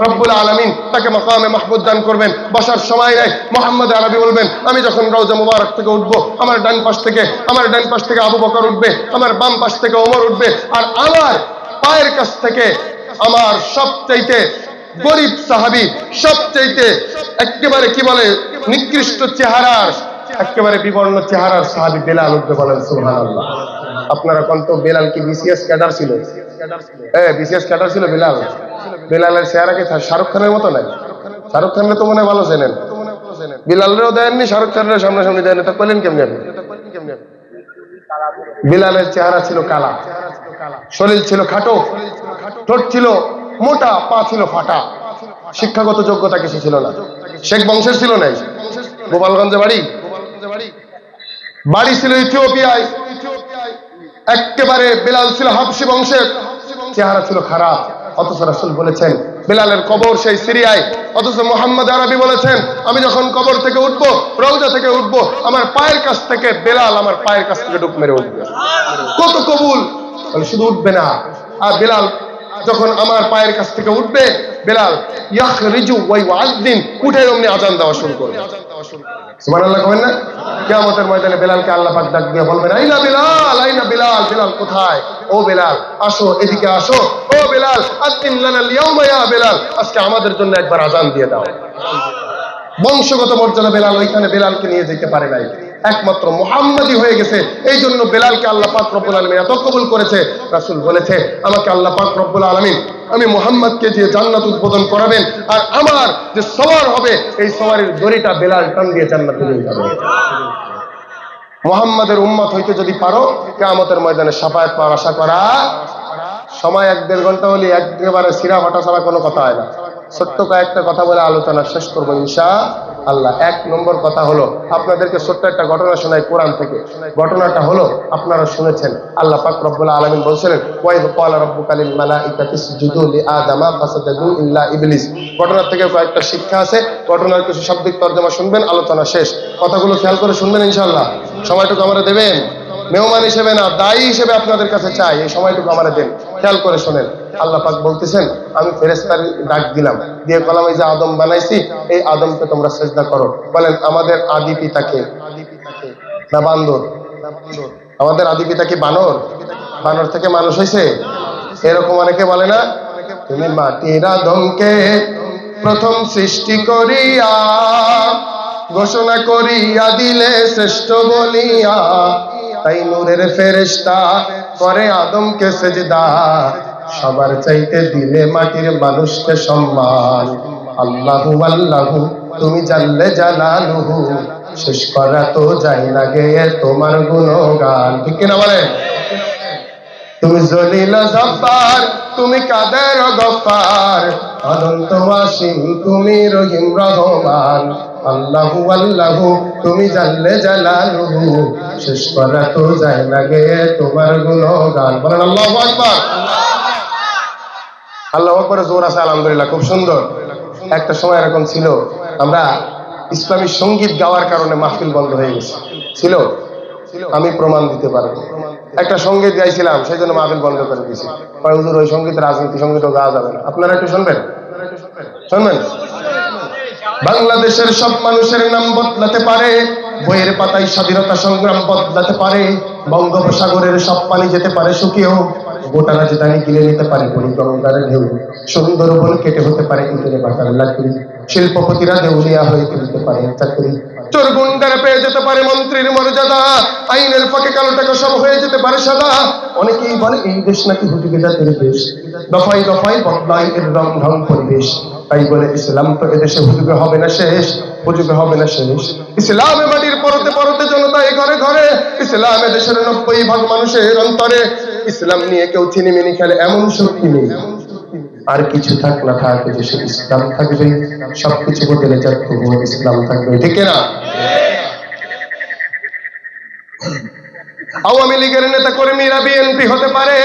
রব্বুল আলামিন তাকে মাকামে মাহমুদ দান করবেন, বসার সময় নেই। মুহাম্মদে আরবি বলবেন, আমি যখন রওজা মুবারক থেকে উঠবো, আমার ডান পাশ থেকে আবু বকর উঠবে, আমার বাম পাশ থেকে ওমর উঠবে, আর আমার পায়ের কাছ থেকে আমার সবচাইতে গরিব সাহাবী, সবচাইতে একেবারে কি বলে নিকৃষ্ট চেহারার, একেবারে বিবর্ণ চেহারার সাহাবী বেলাল উঠবে। বলেন সুবহানাল্লাহ। আপনারা কোন তো বেলাল কি বিসিএস ক্যাডার ছিল? বিসিএস ক্যাডার ছিল বেলাল। বেলালের চেহারা কি শাহরুখ খানের মতো নাই? শাহরুখ খানের তো মনে ভালো চেনেন, বিলালেরও দেননি, শাহরুখ খানের সামনাসামনি দেননি, তা পেলেন কেমনি আপনি? বিলালের চেহারা ছিল কালা, শরীর ছিল খাটো, ঠোঁট ছিল মোটা, পা ছিল ফাটা, শিক্ষাগত যোগ্যতা কিছু ছিল না, শেখ বংশের ছিল নাই, গোপালগঞ্জে বাড়ি ছিল ইথিওপিয়ায়, একেবারে বেলাল ছিল হাবশি বংশের, চেহারা ছিল খারাপ। অথচ রাসূল বলেছেন বেলালের কবর সেই সিরিয়ায়, অথচ মুহাম্মদ আরবি বলেছেন আমি যখন কবর থেকে উঠবো, রওজা থেকে উঠবো, আমার পায়ের কাছ থেকে বেলাল আমার পায়ের কাছ থেকে ডুব মেরে উঠবে। কত কবুল! শুধু উঠবে না, আর বেলাল যখন আমার পায়ের কাছ থেকে উঠবে, বেলাল ইয়াখরিজু ওয়া ইউআযিন, উঠে অমনি আযান দেওয়া শুরু করবে। সুবহানাল্লাহ কবেন না? কিয়ামতের ময়দানে বেলালকে আল্লাহ পাক ডাক দিয়ে বলবেন, আইনা বেলাল, আইনা বেলাল, বেলাল কোথায়? ও বেলাল আসো, এদিকে আসো, ও বেলাল আযিন লানাল ইয়াওমা ইয়া বেলাল, আজকে আমাদের জন্য একবার আযান দিয়ে দাও। বংশগত মর্যাদা বেলাল ওইখানে বেলালকে নিয়ে যেতে পারে নাই, একমাত্র মুহাম্মাদি হয়ে গেছে, এই জন্য বেলালকে আল্লাহ পাক রব্বুল আলামিন এত কবুল করেছে। রাসূল বলেছে আমাকে আল্লাহ পাক রব্বুল আলামিন আমি মুহাম্মদকে দিয়ে জান্নাত উদ্বোধন করাবেন, আর আমার যে সওয়ার হবে এই সওয়ারের দড়িটা বেলাল টান দিয়ে জান্নাতে নিয়ে যাবে। মুহাম্মাদের উম্মত হইতে যদি পারো, কিয়ামতের ময়দানে শাফায়াত পাওয়ার আশা করা। সময় 1-1.5 ঘন্টা হলে একেবারে সিরা ফাটা ছাড়া কোনো কথা হয় না। ছোট্ট কয়েকটা কথা বলে আলোচনা শেষ করবো ইনশাআল্লাহ। 1 নম্বর কথা হলো, আপনাদেরকে ছোট্ট একটা ঘটনা শোনাই কোরআন থেকে। ঘটনাটা হলো আপনারা শুনেছেন, আল্লাহ পাক রব্বুল আলামিন বলছিলেন ওয়াইদ ক্বালা রাব্বুকা লিল মালাইকাতি ইসজুদু লিআদামা ফাসাজাদু ইল্লা ইবলিস। ঘটনার থেকে কয়েকটা শিক্ষা আছে, ঘটনার কিছু শাব্দিক তরজমা শুনবেন, আলোচনা শেষ। কথাগুলো খেয়াল করে শুনবেন ইনশাআল্লাহ। সময়টুকু আমরা দেবেন, মেহমান হিসেবে না, দায়ী হিসেবে আপনাদের কাছে চাই, এই সময়টুকু আমরা দেন। খেয়াল করে শোনেন, আল্লাহ পাক বলতেছেন আমি ফেরেশতার ডাক দিলাম, দিয়ে বললাম এই যে আদম বানাইছি, এই আদমকে তোমরা সিজদা করো। বলেন আমাদের আদি পিতাকে না বান্দর? আমাদের আদি পিতা কি বানর? বানর থেকে মানুষ হয়েছে? এরকম অনেকে বলে না, তুমি মাটির আদমকে প্রথম সৃষ্টি করিয়া ঘোষণা করিয়া দিলে শ্রেষ্ঠ বলিয়া, তাই নূরের ফেরেশতা করে আদমকে সেজদা, সবার চাইতে দিলে মাটির মানুষকে সম্মান। আল্লাহু আল্লাহু তুমি জাল্লে জালালুহু, শেষ করা তো যায় না গেয়ে তোমার গুণগান। ঠিক কিনা বলেন? তুমি জলিল জব্বার, তুমি কাদের গফফার, অনন্ত অসীম তুমি রহিম রহমান। আল্লাহু আল্লাহু তুমি জাল্লে জালালুহু, শেষ করা তো যায় না গেয়ে তোমার গুণগান। বলেন আল্লাহু আকবার। আল্লাহু আকবার জোর আছে আলহামদুলিল্লাহ, খুব সুন্দর। একটা সময় এরকম ছিল, আমরা ইসলামী সঙ্গীত গাওয়ার কারণে মাহফিল বন্ধ হয়ে গেছে। ছিল, আমি প্রমাণ দিতে পারবো। একটা সঙ্গীত গাইছিলাম, সেই জন্য মাহফিল বন্ধ করে দিয়েছি। হুজুর ওই সঙ্গীত রাজনীতি সঙ্গীতও গাওয়া যাবে না। আপনারা একটু শুনবেন, শুনবেন। বাংলাদেশের সব মানুষের নাম বদলাতে পারে, বইয়ের পাতায় স্বাধীনতা সংগ্রাম বদলাতে পারে, বঙ্গোপসাগরের সব পানি যেতে পারে শুকিয়েও, গোটা রাজধানী গিলে নিতে পারে পরিগঙ্গার ঢেউ, সুন্দরবন কেটে হতে পারে ইটের বাটার লাকড়ি, শিল্পপতিরা দেউলিয়া হয়ে তুলতে পারে চাকরি, চোর গুন্ডারা পেয়ে যেতে পারে মন্ত্রীর মর্যাদা, আইনের ফাঁকে কালো টাকা সব হয়ে যেতে পারে সাদা। অনেকেই বলে এই দেশ নাকি হুজুগে জাতির দেশ, দফায় দফায় বদলায় এর রং ঢং পরিবেশ। তাই বলে ইসলাম তো এদেশে হুজুগে হবে না শেষ, হুজুগে হবে না শেষ। ইসলামে মাটির পরতে পরতে জনতা এই ঘরে ঘরে, ইসলামে দেশের 90% মানুষের অন্তরে। ইসলাম নিয়ে কেউ ছিনিমিনি খেলে এমন শক্তি নেই। আর কিছু থাক না থাক, দেশে ইসলাম থাকবে, সবকিছু বদলে যাক তবুও ইসলাম থাকবে। ঠিক না? আওয়ামী লীগের নেতা কর্মীরা বিএনপি হতে পারে,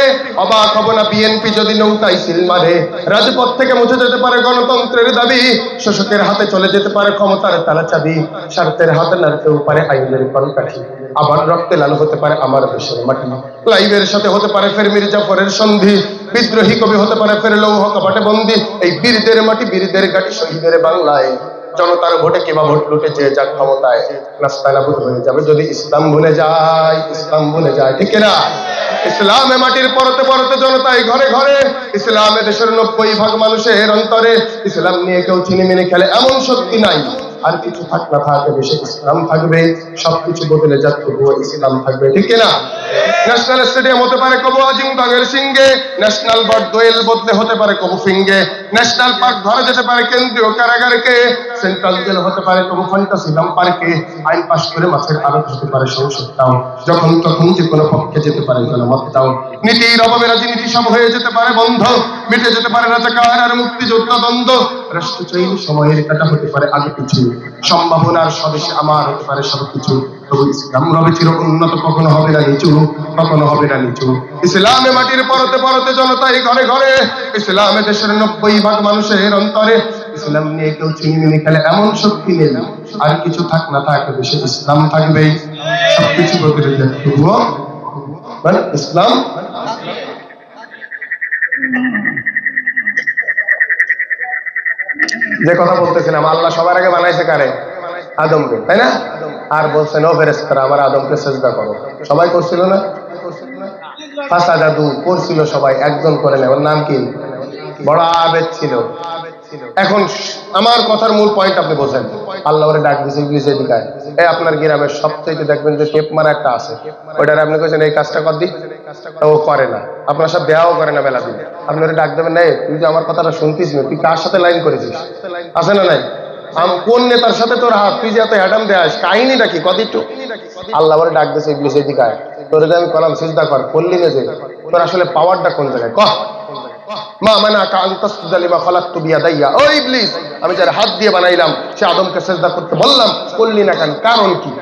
অবাক হব না বিএনপি যদি নৌকায় সিল মারে। রাজপথ থেকে মুছে যেতে পারে গণতন্ত্রের দাবি, শোষকের হাতে চলে যেতে পারে ক্ষমতার তালা চাবি, স্বার্থের হাতে নাড়তেও পারে আইনের কলকাঠি, আবার রক্তে লাল হতে পারে আমার দেশের মাটি। লাইভের সাথে হতে পারে ফের মির্জাফরের সন্ধি, বিদ্রোহী কবি হতে পারে ফের লৌহ কপাটে বন্দি। এই বীরদের মাটি, বীরদের ঘাটি, শহীদের বাংলায় জনতার ভোটে কিবা ভোট লুটেছে যা ক্ষমতায়, নাস্তানাবুদ হয়ে যাবে যদি ইসলাম ভুলে যায়, ইসলাম ভুলে যায়। ঠিক না? ইসলামে মাটির পরতে পরতে জনতাই ঘরে ঘরে, ইসলামে দেশের 90% মানুষের অন্তরে। ইসলাম নিয়ে কেউ ছিনিমিনি খেলে এমন শক্তি নাই। আর কিছু থাক না থাক, দেশে ইসলাম থাকবে, সবকিছু বদলে যাক তবুও ইসলাম থাকবে। ঠিক না? ন্যাশনাল স্টেডিয়াম হতে পারে কবু আজিম বাগের সিংহে, ন্যাশনাল বার্ড দোয়েল বদলে হতে পারে কবু ফিঙ্গে, ন্যাশনাল পার্ক ধরা যেতে পারে কেন্দ্রীয় কারাগারকে, সেন্ট্রাল জেল হতে পারে কবু ফ্যান্টাসিলাম পার্কে, আইন পাশ করে মাছের আড়ত হতে পারে সংসদটাও, যখন তখন যে কোনো পক্ষে যেতে পারে জনমতটাও। নীতির অভাবে রাজনীতি সব হয়ে যেতে পারে বন্ধ, মিটে যেতে পারে রাজাকার আর মুক্তিযোদ্ধা দ্বন্দ্ব। রাষ্ট্র চাইলে সময়ের কাটা হতে পারে আগে পিছু, সম্ভাবনার স্বদেশে আমার হতে পারে সবকিছু। তবু ইসলাম রবে চির উন্নত, কখনো হবে না নিচু, কখনো হবে না নিচু। ইসলামে মাটির পরতে পরতে জনতাই ঘরে ঘরে, ইসলামে দেশের 90% মানুষের অন্তরে। ইসলাম নিয়ে কেউ ছিনিমিনি খেলে এমন শক্তি নেই। আর কিছু থাক না থাক, দেশে ইসলাম থাকবে, সবকিছু বদলে যাক তবুও মানে ইসলাম। যে কথা বলতেছিলাম, আল্লাহ সবার আগে বানাইছে কারে? আদমকে, তাই না? আর বলছেন ও ফেরেশতারা আমার আদমকে সেজদা করো। সবাই করছিল না? ফাসাদাদু করছিল সবাই, একজন করে না। ওর নাম কি? বড় আবেদ ছিল। এখন আমার কথার মূল পয়েন্ট আপনি বোঝেন। আল্লাহ ওরে ডাক দিয়েছে ইবলিস এদিকে আয়। এই আপনার গ্রামের সবচেয়ে দেখবেন যে টেপ মারা একটা আছে, ওইটারে আপনি কইছেন এই কাজটা কর দি, ও করে না। আপনার সাথে দেওয়াও করে না বেলা দিন। আপনি ওরে ডাক দেবেন না, তুই যে আমার কথাটা শুনতিস না, তুই কার সাথে লাইন করেছিস? আছে না নাই? কোন নেতার সাথে তোর হাত? তুই যে এত অ্যাডাম দেয়াস, কাহিনীটা কি কত একটু? আল্লাহ ওরে ডাক দিয়েছে ইবলিস এদিকে আয়। তোরে যে আমি কলাম সিজদা কর, করলি না যে, তোর আসলে পাওয়ারটা কোন জায়গায় কহ? মা মানাকা আন তাসজুদা লিমা খালাকতু বিয়াদাইয়া, ও ইবলিস আমি যার হাত দিয়ে বানাইলাম সে আদমকে সিজদা করতে বললাম, করলি না কেন? কারণ কি?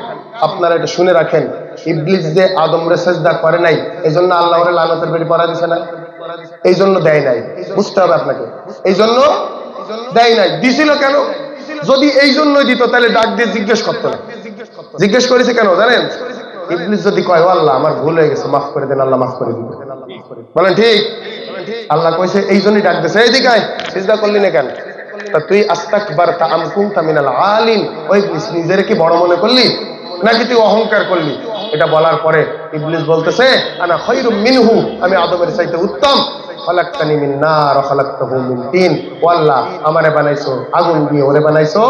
আপনারা এটা শুনে রাখেন, ইবলিস যে আদমরে সিজদা করে নাই এইজন্য আল্লাহ ওরে লানতের বেড়ি পড়া দিছে না, এইজন্য দেয় নাই। বুঝতে হবে আপনাকে, এইজন্য দেয় নাই। দিছিল কেন? যদি এই জন্যই দিত তাহলে ডাক দিয়ে জিজ্ঞেস করতো না। জিজ্ঞেস করেছে কেন জানেন? ইবলিস যদি কয় ও আল্লাহ আমার ভুল হয়ে গেছে, মাফ করে দেন, আল্লাহ মাফ করে দিবে। বলেন ঠিক? আল্লাহ কইছে এই জন্যই ডাক দিয়েছে, এই দিকে আয়, সিজদা করলি না কেন? তা তুই আস্তাকবারতা আম কুনতা মিনাল আলিন, ওই নিজের কি বড় মনে করলি নাকি তুই অহংকার করলি? এটা বলার পরে ইবলিস বলতেছে আনা খায়রুম মিনহু, আমি আদমের চাইতে উত্তম। খালাকতানি মিন নার ওয়া খালাকতাহু মিন তিন, ও আল্লাহ আমারে বানাইছো আগুন দিয়ে, ওরে বানাইছো।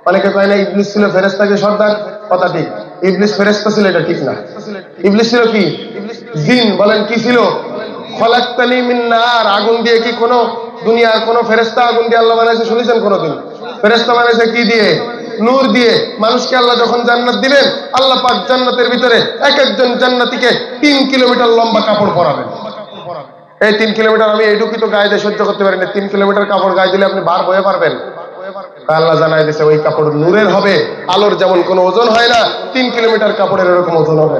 অনেকে কয় না ইবলিস ছিল ফেরেশতাকে সর্দার, কথা ঠিক। ইবলিস ফেরেশতা ছিল এটা ঠিক না। ইবলিস ছিল কি? জিন। বলেন কি ছিল? খালাকতানি মিন নার, আগুন দিয়ে। কি কোন দুনিয়ার কোন ফেরেশতা আগুন দিয়ে আল্লাহ বানাইছে শুনেছেন কোনদিন? ফেরেশতা বানাইছে কি দিয়ে? নূর দিয়ে। মানুষকে আল্লাহ যখন জান্নাত দিবেন, আল্লাহ পাক জান্নাতের ভিতরে এক একজন জান্নাতীকে 3 কিলোমিটার লম্বা কাপড় পরাবেন। এই 3 কিলোমিটার আমি এইটুকু তো গায়ে দিয়ে সহ্য করতে পারি না। 3 কিলোমিটার কাপড় গায়ে দিলে আপনি বার বয়ে পারবেন? আল্লাহ জানাই দিয়েছে ওই কাপড় নূরের হবে, আলোর যেমন কোনো ওজন হয় না, 3 কিলোমিটার কাপড়ের এরকম ওজন হবে।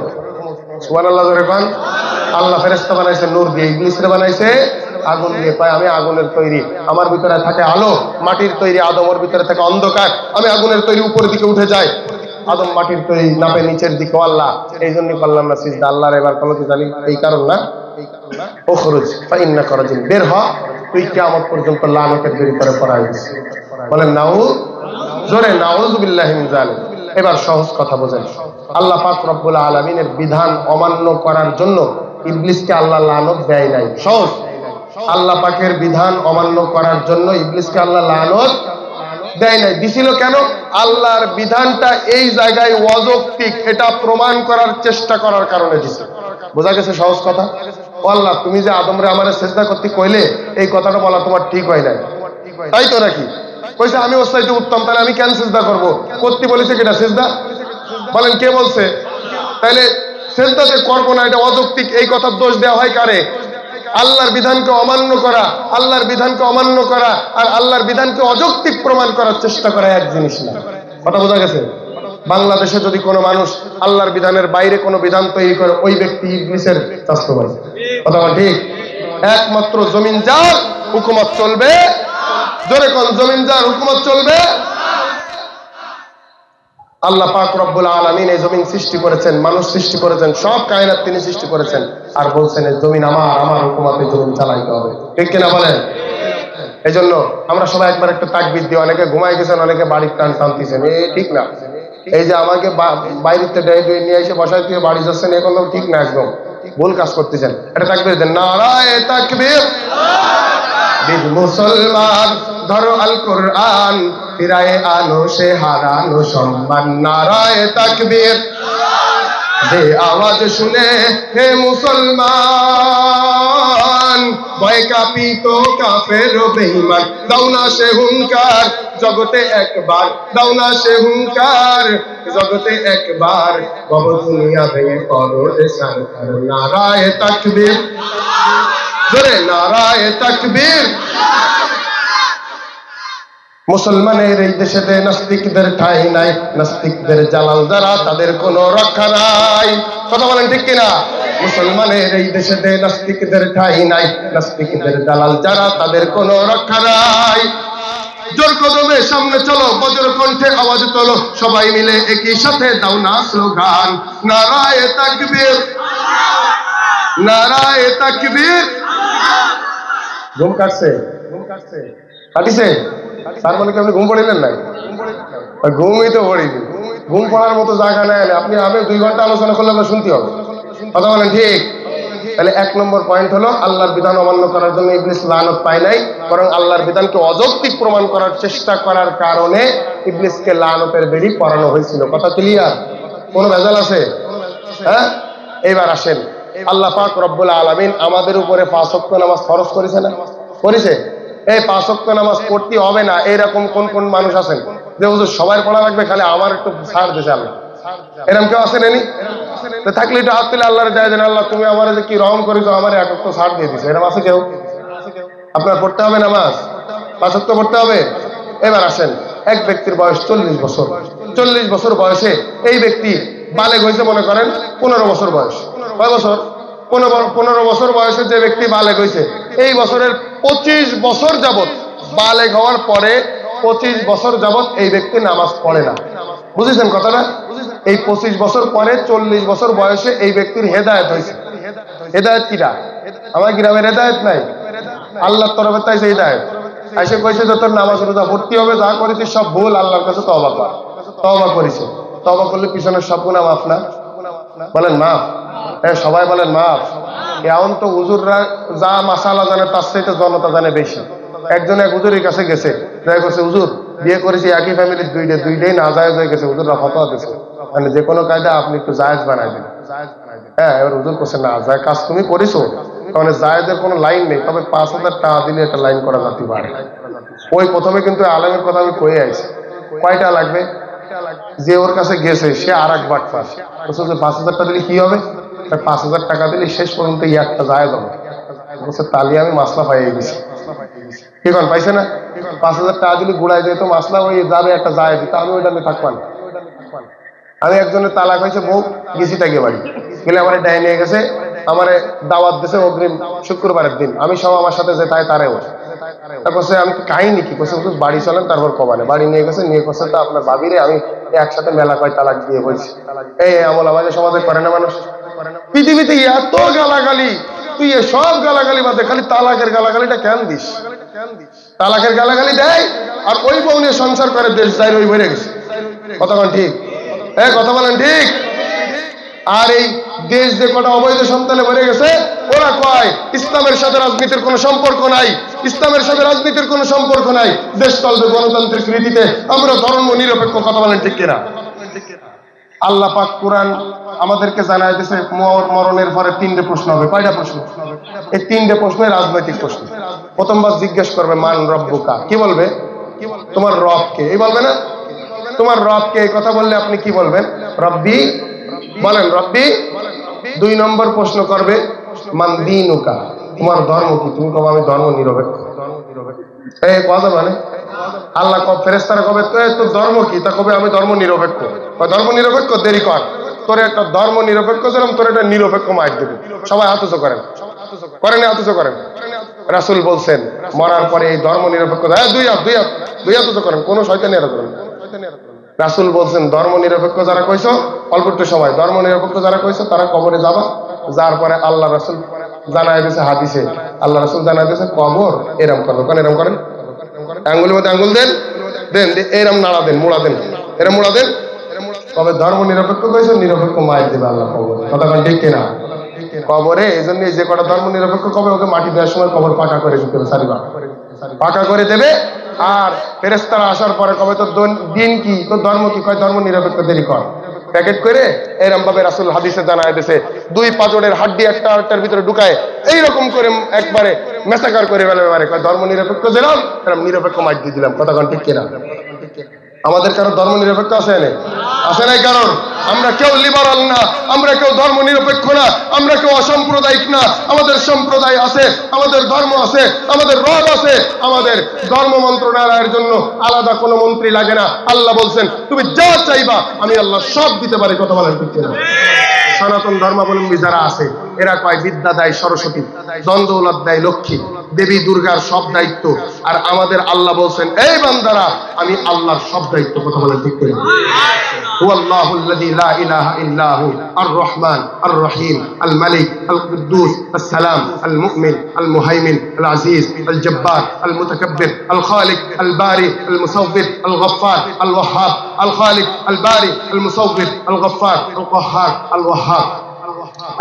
সুবহানাল্লাহ জোরে পান। আল্লাহ ফেরেশতা বানাইছে নূর দিয়ে, ইবলিসরে বানাইছে আগুন দিয়ে। পায় আমি আগুনের তৈরি, আমার ভিতরে থাকে আলো। মাটির তৈরি আদমের ভিতরে থাকে অন্ধকার, আমি আগুনের তৈরি উপরের দিকে উঠে যাই। আদম মাটির তৈরি, নাপে নিচের দিকে। আল্লাহ এই জন্যই করলাম না সিজদা। আল্লাহর এবার কল কি জানি এই কারণ না। ওখরুজ ফাইন্নাকা রাজিম, বের হ, তুই কিয়ামত পর্যন্ত লানতের ভিতরে পড়াই দিস। বলেন নাউজ, জোরে নাউযু বিল্লাহি মিন যালিক। এবার সহজ কথা বোঝেন, আল্লাহ পাক রব্বুল আলামিনের বিধান অমান্য করার জন্য ইবলিসকে আল্লাহ লানত দেয় নাই। সহজ, আল্লাহ পাকের বিধান অমান্য করার জন্য ইবলিসকে আল্লাহ লানত দেয় নাই। দিছিল কেন? আল্লাহর বিধানটা এই জায়গায় অযৌক্তিক, এটা প্রমাণ করার চেষ্টা করার কারণে দিছে। বোঝা গেছে সহজ কথা? ও আল্লাহ, তুমি যে আদমরে আমারে সিজদা করতে কইলে, এই কথাটা বলা তোমার ঠিক হয় নাই, তাই তো নাকি? কইছে আমি ওর চাইতে উত্তম, তাহলে আমি কেন সিজদা করব? করতে বলেছে কিনা সিজদা? বলেন কে বলছে? তাহলে সিজদা যে করবো না, এটা অযৌক্তিক, এই কথার দোষ দেওয়া হয় কারে? আল্লাহর বিধানকে অমান্য করা, আল্লাহর বিধানকে অমান্য করা আর আল্লাহর বিধানকে অযৌক্তিক প্রমাণ করার চেষ্টা করা এক জিনিস না। কথা বোঝা গেছে? বাংলাদেশে যদি কোনো মানুষ আল্লাহর বিধানের বাইরে কোনো বিধান তৈরি করে, ওই ব্যক্তি ইবলিসের চাচতো ভাই। কথা বল ঠিক? একমাত্র জমিন যার হুকুমত চলবে, জোরে কোন জমিন যার হুকুমত চলবে। আল্লাহ পাক রব্বুল আলামিন এই জমিন সৃষ্টি করেছেন, মানুষ সৃষ্টি করেছেন, সব কায়নাত তিনি সৃষ্টি করেছেন, আর বলছেন এই জমিন আমার, আমার হুকুমতে জমিন চালাইতে হবে। ঠিক কিনা বলেন? এই জন্য আমরা সবাই একবার একটা তাকবীর দিই। অনেকে ঘুমাই গেছেন, অনেকে বাড়ির টান টানতেছেন, ঠিক না। এই যে আমাকে বাইরেতে নিয়ে এসে বসাই দিয়ে বাড়ি যাচ্ছেন, এখন ঠিক না, একদম ভুল কাজ করতেছেন। এটা তাকবীর দেন, নারায়ে তাকবীর। মুসলমান ধরো আল কোরআন, ফিরায়ে আনো সে হারানো সম্মান। নারায়ে তাকবীর, যে আওয়াজ শুনে হে মুসলমান, ভয় কাঁপিত কাফের ও বেঈমান। দাও না সে হুঙ্কার জগতে একবার, দাও না সে হুঙ্কার জগতে একবার, ভব দুনিয়া ভেঙে করো রে সরকার। নারায়ে তাকবীর, জোরে নারায়ে তাকবীর। মুসলমানের এই দেশে নাস্তিকদের ঠাঁই নাই, নাস্তিকদের জালাল যারা তাদের কোনো রক্ষা নাই। কথা বলেন ঠিক কিনা? মুসলমানের এই দেশে নাস্তিকদের ঠাঁই নাই, নাস্তিকদের জালাল যারা তাদের কোনো রক্ষা নাই। জোর কদমে সামনে চলো, বজ্র কণ্ঠে আওয়াজ তোলো, সবাই মিলে একই সাথে দাও না স্লোগান। নারায়ে তাকবীর, নারায়ে তাকবীর। ঘুম কাটছে, কাটিছে তার মানে কি আপনি ঘুম পড়িলেন নাই? ঘুমই তো পড়িনি। ঘুম পড়ার মতো জায়গা নেই। আপনি 2 ঘন্টা আলোচনা করলে আমরা শুনতে হবে। কথা বলেন ঠিক? তাহলে 1 নম্বর পয়েন্ট হলো, আল্লাহর বিধান অমান্য করার জন্য ইবলিস লানত পায় নাই, বরং আল্লাহর বিধানকে অযৌক্তিক প্রমাণ করার চেষ্টা করার কারণে ইবলিসকে লানতের বেড়ি পরানো হয়েছিল। কথা ক্লিয়ার? কোনো ভেজাল আছে? হ্যাঁ, এইবার আসেন, আল্লাহ পাক রব্বুল আলামিন আমাদের উপরে 5 ওয়াক্ত নামাজ ফরজ করেছে না? করেছে। এই 5 ওয়াক্ত নামাজ পড়তে হবে না, এরকম কোন কোন মানুষ আছেন যে হুজুর সবার পড়া লাগবে, খালি আমার একটু ছাড় দিছে আল্লাহ, এরকম কেউ আছে নেই? তো থাকলে একটু হাত তুলে আল্লাহর যায় দেন, আল্লাহ তুমি আমার যে কি রহম করেছো, আমার এক ওয়াক্ত ছাড় দিয়ে দিছে, এরকম আছে কেউ? আপনার পড়তে হবে নামাজ, 5 ওয়াক্ত পড়তে হবে। এবার আসেন, এক ব্যক্তির বয়স 40 বছর। 40 বছর বয়সে এই ব্যক্তি বালেগ হয়েছে, মনে করেন 15 বছর বয়স। কয় বছর? 15 বছর বয়সে যে ব্যক্তি বালেগ হয়েছে, এই বছরের 25 বছর যাবত, বালেগ হওয়ার পরে 25 বছর যাবত এই ব্যক্তি নামাজ পড়ে না। বুঝেছেন কথাটা? এই 25 বছর পরে 40 বছর বয়সে এই ব্যক্তির হেদায়েত হয়েছে। হেদায়েত কিরা? আমার গ্রামের হেদায়েত নাই, আল্লাহর তরফে তাইছে হেদায়েত। এসে কইছে যে তোর নামাজ রোজা ভর্তি হবে, যা করেছিস সব ভুল, আল্লাহর কাছে তওবা কর। তওবা করেছে, তওবা করলে পিছনের সব গুনাহ মাফ না? বলেন মাফ। সবাই বলেন মাফ। এখন তো হুজুররা যা মাসালা জানে তার চাইতে জনতা জানে বেশি। একজন এক হুজুরের কাছে গেছে, দেখা গেছে হুজুর বিয়ে করেছি একই ফ্যামিলির দুইটাই না জায়েজ হয়ে গেছে, হুজুররা ফতোয়া দিয়েছে মানে যে কোনো কায়দা আপনি একটু জায়েজ বানাই দিন। হ্যাঁ, এবার হুজুর করছে না, যা কাজ তুমি করেছো মানে জায়েজের কোনো লাইন নেই, তবে 5,000 টাকা দিলে একটা লাইন করা যেতে পারে। ওই প্রথমে কিন্তু আলেমের কথা আমি কয়ে আইছি, কয়টা লাগবে? যে ওর কাছে গেছে সে আর এক বাটপার, বলছে যে 5,000 টাকা দিলে কি হবে? 5,000 টাকা দিলে শেষ পর্যন্ত একটা জায়েজ হবে। বলছে তাহলে আমি মাসলা পাইয়ে গেছি। কি কন পাইছে না? 5,000 টাকা দিলে গুড়াই যেত মাসলা, ওই যাবে একটা জায়েজ দিত, আমি ওইটা নিয়ে থাকবান। আমি একজনের তালাক হয়েছে বউ, গেছি তাকে বাড়ি গেলে আমার ডাই নিয়ে গেছে, আমার দাওয়াত দিয়েছে অগ্রিম শুক্রবারের দিন, আমি সব আমার সাথে যে তাই তারেও বলছে আমি কাহিনী কি করছে, বাড়ি চলেন তারপর কমানে বাড়ি নিয়ে গেছে, নিয়ে করছে তো আপনার ভাবিরে আমি একসাথে মেলা কয় তালাক দিয়ে বলছি। এই আমল আমাদের সমাজে করে না মানুষ। পৃথিবীতে এত গালাগালি, তুই সব গালাগালি বাদে খালি তালাকের গালাগালিটা কেন দিস? তালাকের গালাগালি দেয় আর ওই বউ নিয়ে সংসার করে, দেশ যাই ওই বেড়ে গেছে। কথা বলেন ঠিক? হ্যাঁ, কথা বলেন ঠিক? আর এই দেশ যে কটা অবৈধ সন্তানে ভরে গেছে, ওরা কয় ইসলামের সাথে রাজনীতির কোনো সম্পর্ক নাই, ইসলামের সাথে রাজনীতির কোনো সম্পর্ক নাই, দেশ চলবে গণতান্ত্রিক রীতিতে, আমরা ধর্ম নিরপেক্ষ। কথা বলেন ঠিক কিনা? আল্লাহ পাক কোরআন আমাদেরকে জানায় দিয়েছে মরণের পরে 3টে প্রশ্ন হবে। কয়টা প্রশ্ন? এই 3টে প্রশ্ন রাজনৈতিক প্রশ্ন। প্রথমবার জিজ্ঞেস করবে মান রব্বুকা, কি বলবে? তোমার রব কে? এই বলবে না তোমার রব কে? এই কথা বললে আপনি কি বলবেন? রব্বি, বলেন রব্বি। 2 নম্বর প্রশ্ন করবে মান দীনুকা, তোমার ধর্ম কি? তুমি কবে আমি ধর্ম নিরপেক্ষ। এই কথা মানে আল্লাহ ফেরেশতারা কবে তোর ধর্ম কি? তা কবে আমি ধর্ম নিরপেক্ষ। ধর্ম নিরপেক্ষ, দেরি কর, তোর একটা ধর্ম নিরপেক্ষ ছিলাম, তোর একটা নিরপেক্ষ মাইক দেবে। সবাই হাতুচো করেন, করেন হাতুচো করেন। রাসূল বলছেন মরার পরে এই ধর্ম নিরপেক্ষ দুই হাতুচো করেন, কোন শয়তানি আর করেন। রাসূল বলছেন ধর্ম নিরপেক্ষ যারা কইছো, অল্প একটু সময়, ধর্ম নিরপেক্ষ যারা কইছো তারা কবরে যাবা, যার পরে আল্লাহ রাসূল জানায় দিয়েছে হাদিসে, আল্লাহ রাসূল জানায় দিয়েছে কবর এরম করবে। কোন এরম করেন? আঙ্গুলের মধ্যে আঙ্গুল দেন, দেন এরম নাড়া দেন, মুড়া দেন, এরম মুড়া দেন। তবে ধর্ম নিরপেক্ষ কইছো, নিরপেক্ষ মায়ের দেবে আল্লাহ কবরে। কথা কোন ঠিক কিনা? কবরে এই জন্য যে কটা ধর্ম নিরপেক্ষ কবে ওকে মাটি দেওয়ার সময় কবর পাকা করে দিতে হবে, পাকা করে দেবে। আর ফেরেশতারা আসার পরে কবে তোর দিন কি, তোর ধর্ম কি? কয় ধর্ম নিরপেক্ষ, দেরি কর। প্যাকেট করে এরম ভাবে রাসূল হাদিসে জানায় দিয়েছে, 2 পাঁজরের হাড্ডি একটা আরেকটার ভিতরে ঢুকায় এইরকম করে একবারে মেসাকার করে ফেলে। কয় ধর্ম নিরপেক্ষ দিলাম, এরকম নিরপেক্ষ মাইক দিয়ে দিলাম। কথা কোন ঠিক কিনা? আমাদের কারো ধর্ম নিরপেক্ষ আছে না? আছে নাই কারণ? আমরা কেউ লিবারাল না, আমরা কেউ ধর্ম নিরপেক্ষ না, আমরা কেউ অসাম্প্রদায়িক না। আমাদের সম্প্রদায় আছে, আমাদের ধর্ম আছে, আমাদের রব আছে। আমাদের ধর্ম মন্ত্রণালয়ের জন্য আলাদা কোনো মন্ত্রী লাগে না। আল্লাহ বলছেন তুমি যা চাইবা আমি আল্লাহ সব দিতে পারি। কথা বলেন ঠিক কিনা? সনাতন ধর্মাবলম্বী যারা আছে এরা কয় বিদ্যা দেয় সরস্বতী, দ্বন্দ্বৌলত দেয় লক্ষ্মী, দেবী দুর্গার সব দায়িত্ব। আর আমাদের আল্লাহ বলছেন এই বান্দারা আমি আল্লাহর সব দায়িত্ব। কথা বলেন ঠিক কিনা? হুয়াল্লাহুল্লাযী লা ইলাহা ইল্লা হু আর-রহমান আর-রহিম আল-মালিক আল-কুদ্দুস আস-সালাম আল-মুমিন আল-মুহাইমিন Al-Aziz আল-জব্বার আল-মুতাকাব্বির আল-খালিক আল-বারি আল-মুসাওবির আল-গফফার আল-ওয়াহ্হাব al-Khaliq al-Bari al-Musawwir al-Ghaffar al-Qahhar al-Wahhab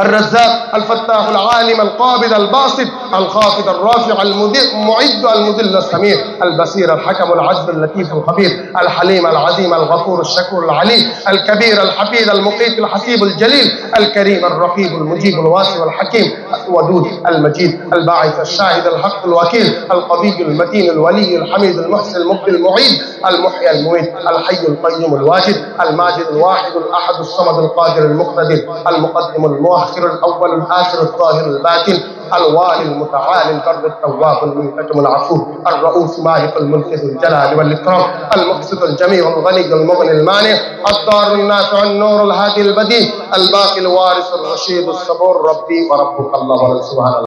الرزاق الفتاح العالم القابض الباسط الخافض الرافع المعد المذل السميع البصير الحكم العدل اللطيف الخبير الحليم العظيم الغفور الشكور العلي الكبير الحفيظ المقيت الحسيب الجليل الكريم الرقيب المجيب الواسع الحكيم الودود المجيد الباعث الشاهد الحق الوكيل القوي المتين الولي الحميد المحسن المبدي المعيد المحيي المميت الحي القيوم الواجد الماجد الواحد الاحد الصمد القادر المقتدر المقدم المؤخر الاول الاخر الظاهر الباطن الوالي المتعالي البر التواب المنتقم العفو الرؤوف مالك الملك ذو الجلال والاكرام المقسط الجميع الغني المغني المانع الضار النافع النور الهادي البديع الباقي الوارث الرشيد الصبور ربي وربك الله سبحانه